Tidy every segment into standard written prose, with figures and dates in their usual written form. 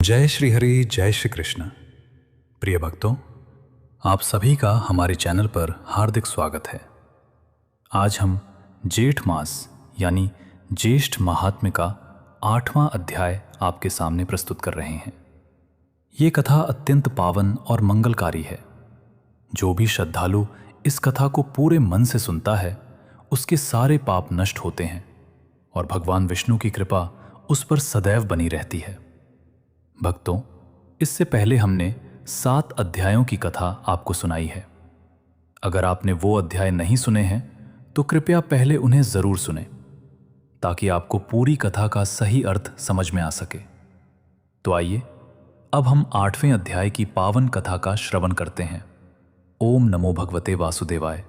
जय श्री हरि, जय श्री कृष्ण। प्रिय भक्तों, आप सभी का हमारे चैनल पर हार्दिक स्वागत है। आज हम जेठ मास यानी ज्येष्ठ महात्म्य का 8वां अध्याय आपके सामने प्रस्तुत कर रहे हैं। ये कथा अत्यंत पावन और मंगलकारी है। जो भी श्रद्धालु इस कथा को पूरे मन से सुनता है, उसके सारे पाप नष्ट होते हैं और भगवान विष्णु की कृपा उस पर सदैव बनी रहती है। भक्तों, इससे पहले हमने 7 अध्यायों की कथा आपको सुनाई है। अगर आपने वो अध्याय नहीं सुने हैं तो कृपया पहले उन्हें जरूर सुनें, ताकि आपको पूरी कथा का सही अर्थ समझ में आ सके। तो आइए अब हम 8वें अध्याय की पावन कथा का श्रवण करते हैं। ओम नमो भगवते वासुदेवाय।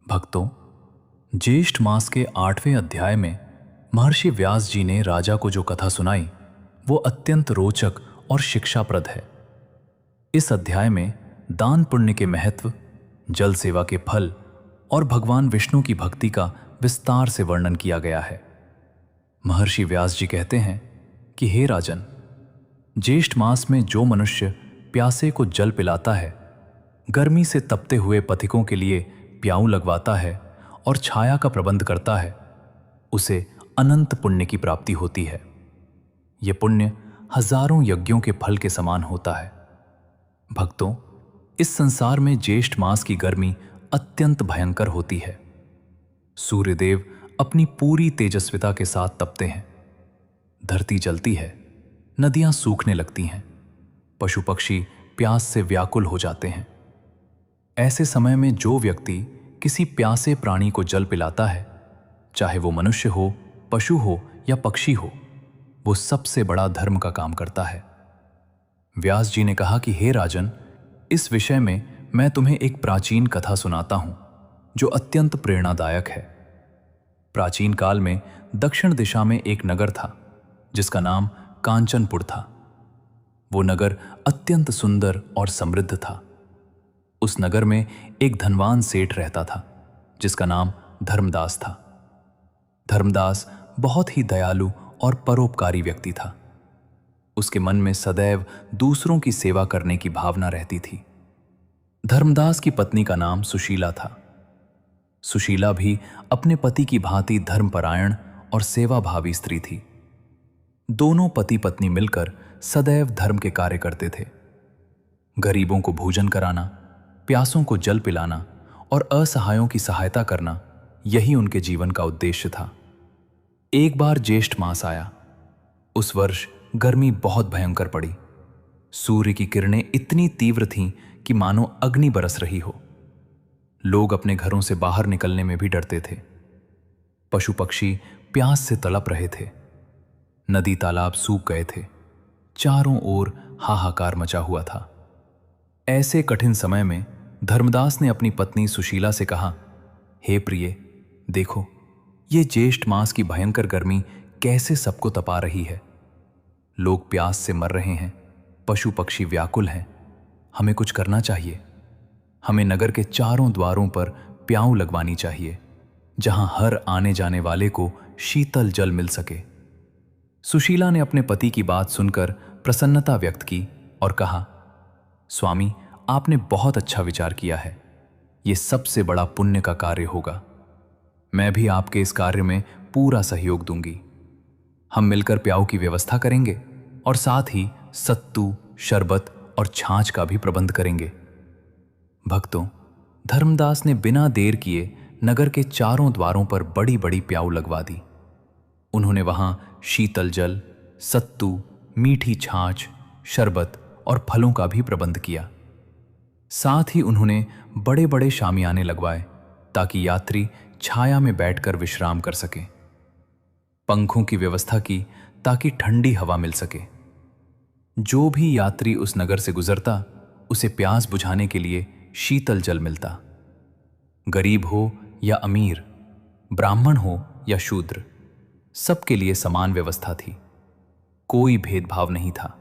भक्तों, ज्येष्ठ मास के 8वें अध्याय में महर्षि व्यास जी ने राजा को जो कथा सुनाई वो अत्यंत रोचक और शिक्षाप्रद है। इस अध्याय में दान पुण्य के महत्व, जल सेवा के फल और भगवान विष्णु की भक्ति का विस्तार से वर्णन किया गया है। महर्षि व्यास जी कहते हैं कि हे राजन, ज्येष्ठ मास में जो मनुष्य प्यासे को जल पिलाता है, गर्मी से तपते हुए पथिकों के लिए प्याऊ लगवाता है और छाया का प्रबंध करता है, उसे अनंत पुण्य की प्राप्ति होती है। यह पुण्य हजारों यज्ञों के फल के समान होता है। भक्तों, इस संसार में ज्येष्ठ मास की गर्मी अत्यंत भयंकर होती है। सूर्यदेव अपनी पूरी तेजस्विता के साथ तपते हैं, धरती जलती है, नदियां सूखने लगती हैं, पशु पक्षी प्यास से व्याकुल हो जाते हैं। ऐसे समय में जो व्यक्ति किसी प्यासे प्राणी को जल पिलाता है, चाहे वो मनुष्य हो, पशु हो या पक्षी हो, वो सबसे बड़ा धर्म का काम करता है। व्यास जी ने कहा कि हे राजन, इस विषय में मैं तुम्हें एक प्राचीन कथा सुनाता हूं जो अत्यंत प्रेरणादायक है। प्राचीन काल में दक्षिण दिशा में एक नगर था जिसका नाम कांचनपुर था। वो नगर अत्यंत सुंदर और समृद्ध था। उस नगर में एक धनवान सेठ रहता था जिसका नाम धर्मदास था। धर्मदास बहुत ही दयालु और परोपकारी व्यक्ति था। उसके मन में सदैव दूसरों की सेवा करने की भावना रहती थी। धर्मदास की पत्नी का नाम सुशीला था। सुशीला भी अपने पति की भांति धर्मपरायण और सेवाभावी स्त्री थी। दोनों पति पत्नी मिलकर सदैव धर्म के कार्य करते थे। गरीबों को भोजन कराना, प्यासों को जल पिलाना और असहायों की सहायता करना, यही उनके जीवन का उद्देश्य था। एक बार ज्येष्ठ मास आया। उस वर्ष गर्मी बहुत भयंकर पड़ी। सूर्य की किरणें इतनी तीव्र थीं कि मानो अग्नि बरस रही हो। लोग अपने घरों से बाहर निकलने में भी डरते थे। पशु पक्षी प्यास से तड़प रहे थे। नदी तालाब सूख गए थे। चारों ओर हाहाकार मचा हुआ था। ऐसे कठिन समय में धर्मदास ने अपनी पत्नी सुशीला से कहा, हे प्रिय, देखो ये ज्येष्ठ मास की भयंकर गर्मी कैसे सबको तपा रही है। लोग प्यास से मर रहे हैं, पशु पक्षी व्याकुल हैं। हमें कुछ करना चाहिए। हमें नगर के चारों द्वारों पर प्याऊ लगवानी चाहिए, जहां हर आने जाने वाले को शीतल जल मिल सके। सुशीला ने अपने पति की बात सुनकर प्रसन्नता व्यक्त की और कहा, स्वामी, आपने बहुत अच्छा विचार किया है। यह सबसे बड़ा पुण्य का कार्य होगा। मैं भी आपके इस कार्य में पूरा सहयोग दूंगी। हम मिलकर प्याऊ की व्यवस्था करेंगे और साथ ही सत्तू, शरबत और छाछ का भी प्रबंध करेंगे। भक्तों, धर्मदास ने बिना देर किए नगर के चारों द्वारों पर बड़ी बड़ी प्याऊ लगवा दी। उन्होंने वहां शीतल जल, सत्तू, मीठी छाछ, शरबत और फलों का भी प्रबंध किया। साथ ही उन्होंने बड़े बड़े शामियाने लगवाए ताकि यात्री छाया में बैठकर विश्राम कर सकें। पंखों की व्यवस्था की ताकि ठंडी हवा मिल सके। जो भी यात्री उस नगर से गुजरता, उसे प्यास बुझाने के लिए शीतल जल मिलता। गरीब हो या अमीर, ब्राह्मण हो या शूद्र, सबके लिए समान व्यवस्था थी। कोई भेदभाव नहीं था।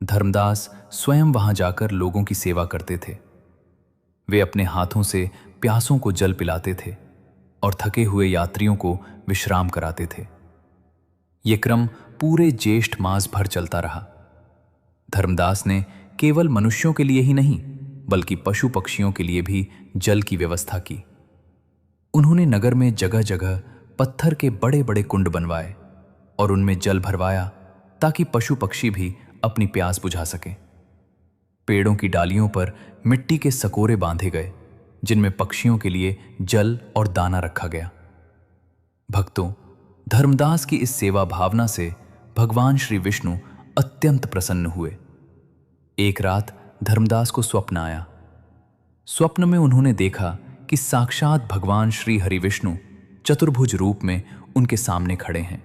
धर्मदास स्वयं वहां जाकर लोगों की सेवा करते थे। वे अपने हाथों से प्यासों को जल पिलाते थे और थके हुए यात्रियों को विश्राम कराते थे। ये क्रम पूरे ज्येष्ठ मास भर चलता रहा। धर्मदास ने केवल मनुष्यों के लिए ही नहीं बल्कि पशु पक्षियों के लिए भी जल की व्यवस्था की। उन्होंने नगर में जगह जगह पत्थर के बड़े बड़े कुंड बनवाए और उनमें जल भरवाया ताकि पशु पक्षी भी अपनी प्यास बुझा सकें। पेड़ों की डालियों पर मिट्टी के सकोरे बांधे गए जिनमें पक्षियों के लिए जल और दाना रखा गया। भक्तों, धर्मदास की इस सेवा भावना से भगवान श्री विष्णु अत्यंत प्रसन्न हुए। एक रात धर्मदास को स्वप्न आया। स्वप्न में उन्होंने देखा कि साक्षात भगवान श्री हरि विष्णु चतुर्भुज रूप में उनके सामने खड़े हैं।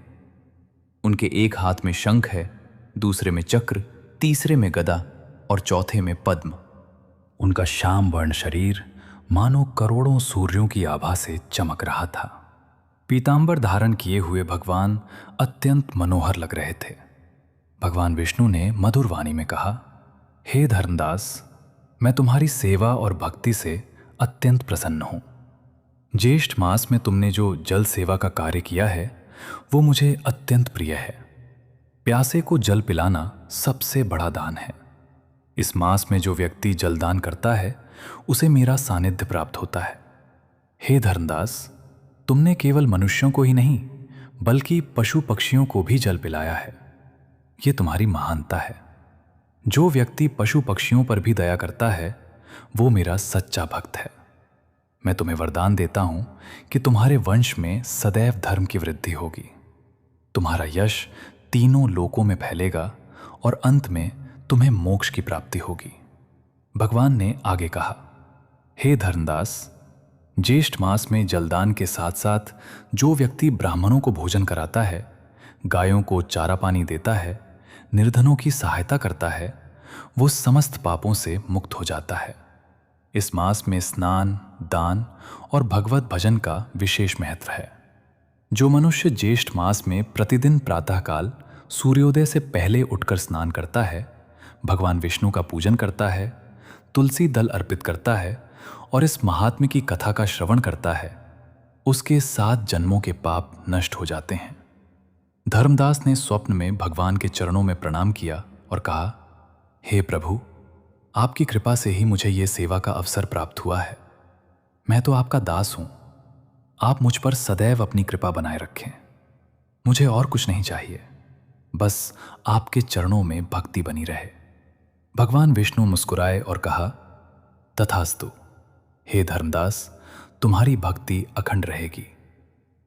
उनके एक हाथ में शंख है, दूसरे में चक्र, तीसरे में गदा और चौथे में पद्म। उनका श्याम वर्ण शरीर मानो करोड़ों सूर्यों की आभा से चमक रहा था। पीतांबर धारण किए हुए भगवान अत्यंत मनोहर लग रहे थे। भगवान विष्णु ने मधुर वाणी में कहा, हे धर्मदास, मैं तुम्हारी सेवा और भक्ति से अत्यंत प्रसन्न हूं। ज्येष्ठ मास में तुमने जो जल सेवा का कार्य किया है वो मुझे अत्यंत प्रिय है। प्यासे को जल पिलाना सबसे बड़ा दान है। इस मास में जो व्यक्ति जलदान करता है उसे मेरा सानिध्य प्राप्त होता है। हे धर्मदास, तुमने केवल मनुष्यों को ही नहीं बल्कि पशु पक्षियों को भी जल पिलाया है। ये तुम्हारी महानता है। जो व्यक्ति पशु पक्षियों पर भी दया करता है वो मेरा सच्चा भक्त है। मैं तुम्हें वरदान देता हूं कि तुम्हारे वंश में सदैव धर्म की वृद्धि होगी। तुम्हारा यश तीनों लोकों में फैलेगा और अंत में तुम्हें मोक्ष की प्राप्ति होगी। भगवान ने आगे कहा, हे धर्मदास, ज्येष्ठ मास में जलदान के साथ साथ जो व्यक्ति ब्राह्मणों को भोजन कराता है, गायों को चारा पानी देता है, निर्धनों की सहायता करता है, वो समस्त पापों से मुक्त हो जाता है। इस मास में स्नान, दान और भगवत भजन का विशेष महत्व है। जो मनुष्य ज्येष्ठ मास में प्रतिदिन प्रातःकाल सूर्योदय से पहले उठकर स्नान करता है, भगवान विष्णु का पूजन करता है, तुलसी दल अर्पित करता है और इस महात्म्य की कथा का श्रवण करता है, उसके 7 जन्मों के पाप नष्ट हो जाते हैं। धर्मदास ने स्वप्न में भगवान के चरणों में प्रणाम किया और कहा, हे प्रभु, आपकी कृपा से ही मुझे ये सेवा का अवसर प्राप्त हुआ है। मैं तो आपका दास हूं। आप मुझ पर सदैव अपनी कृपा बनाए रखें। मुझे और कुछ नहीं चाहिए, बस आपके चरणों में भक्ति बनी रहे। भगवान विष्णु मुस्कुराए और कहा, तथास्तु। हे धर्मदास, तुम्हारी भक्ति अखंड रहेगी।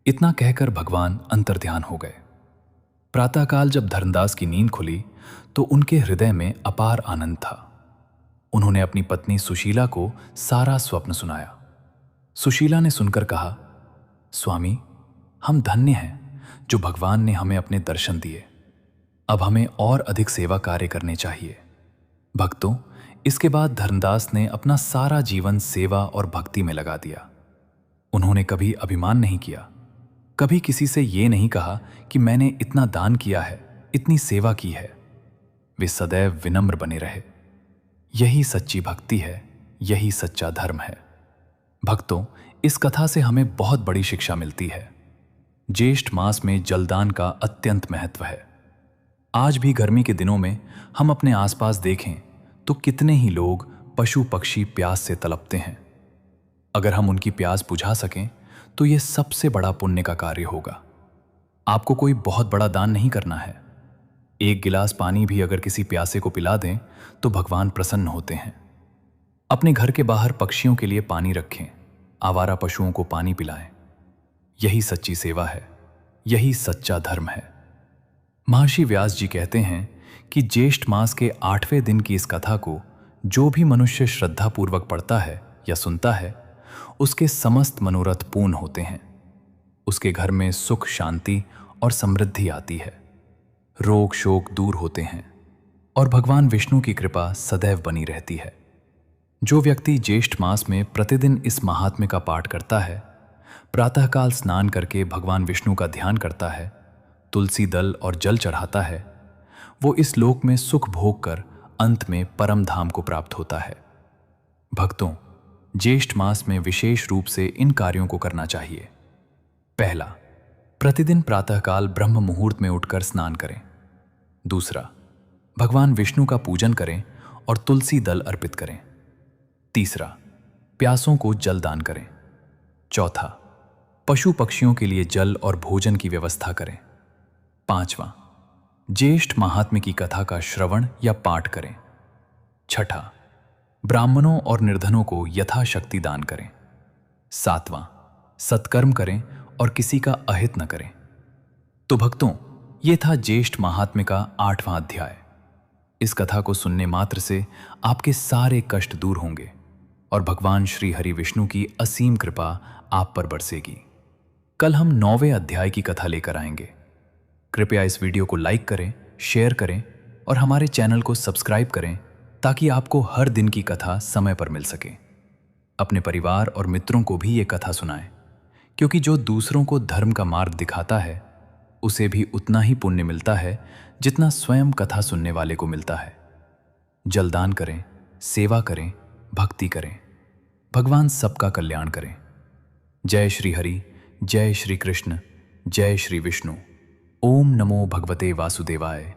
इतना कहकर भगवान अंतर्ध्यान हो गए। प्रातःकाल जब धर्मदास की नींद खुली तो उनके हृदय में अपार आनंद था। उन्होंने अपनी पत्नी सुशीला को सारा स्वप्न सुनाया। सुशीला ने सुनकर कहा, स्वामी, हम धन्य हैं जो भगवान ने हमें अपने दर्शन दिए। अब हमें और अधिक सेवा कार्य करने चाहिए। भक्तों, इसके बाद धर्मदास ने अपना सारा जीवन सेवा और भक्ति में लगा दिया। उन्होंने कभी अभिमान नहीं किया, कभी किसी से ये नहीं कहा कि मैंने इतना दान किया है, इतनी सेवा की है। वे सदैव विनम्र बने रहे। यही सच्ची भक्ति है, यही सच्चा धर्म है। भक्तों, इस कथा से हमें बहुत बड़ी शिक्षा मिलती है। ज्येष्ठ मास में जलदान का अत्यंत महत्व है। आज भी गर्मी के दिनों में हम अपने आसपास देखें तो कितने ही लोग पशु पक्षी प्यास से तड़पते हैं। अगर हम उनकी प्यास बुझा सकें तो यह सबसे बड़ा पुण्य का कार्य होगा। आपको कोई बहुत बड़ा दान नहीं करना है। एक गिलास पानी भी अगर किसी प्यासे को पिला दें तो भगवान प्रसन्न होते हैं। अपने घर के बाहर पक्षियों के लिए पानी रखें, आवारा पशुओं को पानी पिलाएं। यही सच्ची सेवा है, यही सच्चा धर्म है। महर्षि व्यास जी कहते हैं कि ज्येष्ठ मास के 8वें दिन की इस कथा को जो भी मनुष्य श्रद्धापूर्वक पढ़ता है या सुनता है, उसके समस्त मनोरथ पूर्ण होते हैं। उसके घर में सुख, शांति और समृद्धि आती है। रोग शोक दूर होते हैं और भगवान विष्णु की कृपा सदैव बनी रहती है। जो व्यक्ति ज्येष्ठ मास में प्रतिदिन इस महात्म्य का पाठ करता है, प्रातःकाल स्नान करके भगवान विष्णु का ध्यान करता है, तुलसी दल और जल चढ़ाता है, वो इस लोक में सुख भोग कर अंत में परम धाम को प्राप्त होता है। भक्तों, ज्येष्ठ मास में विशेष रूप से इन कार्यों को करना चाहिए। पहला, प्रतिदिन प्रातःकाल ब्रह्म मुहूर्त में उठकर स्नान करें। दूसरा, भगवान विष्णु का पूजन करें और तुलसी दल अर्पित करें। तीसरा, प्यासों को जल दान करें। चौथा, पशु पक्षियों के लिए जल और भोजन की व्यवस्था करें। पांचवा, ज्येष्ठ महात्म्य की कथा का श्रवण या पाठ करें। छठा, ब्राह्मणों और निर्धनों को यथाशक्ति दान करें। सातवां, सत्कर्म करें और किसी का अहित न करें। तो भक्तों, ये था ज्येष्ठ महात्म्य का 8वां अध्याय। इस कथा को सुनने मात्र से आपके सारे कष्ट दूर होंगे और भगवान श्री हरि विष्णु की असीम कृपा आप पर बरसेगी। कल हम 9वें अध्याय की कथा लेकर आएंगे। कृपया इस वीडियो को लाइक करें, शेयर करें और हमारे चैनल को सब्सक्राइब करें ताकि आपको हर दिन की कथा समय पर मिल सके। अपने परिवार और मित्रों को भी ये कथा सुनाएं, क्योंकि जो दूसरों को धर्म का मार्ग दिखाता है उसे भी उतना ही पुण्य मिलता है जितना स्वयं कथा सुनने वाले को मिलता है। जलदान करें, सेवा करें, भक्ति करें। भगवान सबका कल्याण करें। जय श्री हरि, जय श्री कृष्ण, जय श्री विष्णु। ओम नमो भगवते वासुदेवाय।